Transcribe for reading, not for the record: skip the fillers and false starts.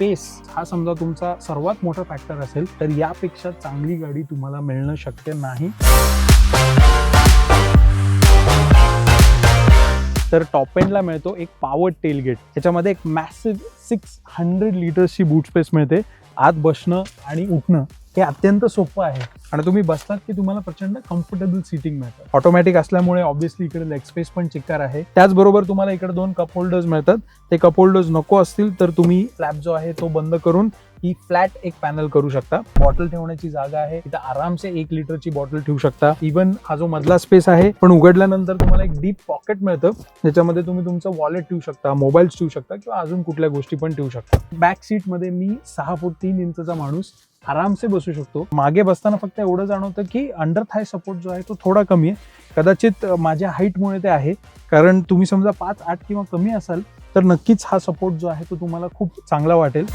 Space हा समजा तुमचा सर्वात मोठा फॅक्टर असेल तर यापेक्षा चांगली गाडी तुम्हाला मिळणं शक्य नाही. तर टॉप एंडला मिळतो एक पॉवर टेलगेट. त्याच्यामध्ये एक मॅसिव्ह 600 लिटर्सची बूट स्पेस मिळते. आत बसणं आणि उठणं हे अत्यंत सोपं आहे आणि तुम्ही बसलात की तुम्हाला प्रचंड कम्फर्टेबल सीटिंग मिळतं. ऑटोमॅटिक असल्यामुळे ऑब्व्हियसली इकडे लेग स्पेस पण चिक्कार आहे. त्याचबरोबर तुम्हाला इकडे 2 कप होल्डर्स मिळतात. ते कप होल्डर्स नको असतील तर तुम्ही फ्लॅप जो आहे तो बंद करून ही फ्लॅट एक पॅनल करू शकता. बॉटल ठेवण्याची जागा आहे, इथं आरामसे 1 लिटरची बॉटल ठेवू शकता. इव्हन हा जो मधला स्पेस आहे पण उघडल्यानंतर तुम्हाला एक डीप पॉकेट मिळतं, ज्याच्यामध्ये तुम्ही तुमचं वॉलेट ठेवू शकता, मोबाईल्स ठेवू शकता किंवा अजून कुठल्या गोष्टी पण ठेवू शकता. बॅक सीट मध्ये मी 6 फूट 3 इंचचा माणूस आरामसे बसू शकतो. मागे बसताना फक्त एवढं जाणवतं की अंडर थाय सपोर्ट जो आहे तो थोडा कमी आहे. कदाचित माझ्या हाईटमुळे ते आहे, कारण तुम्ही समजा 5'8" किंवा कमी असाल तर नक्कीच हा सपोर्ट जो आहे तो तुम्हाला खूप चांगला वाटेल.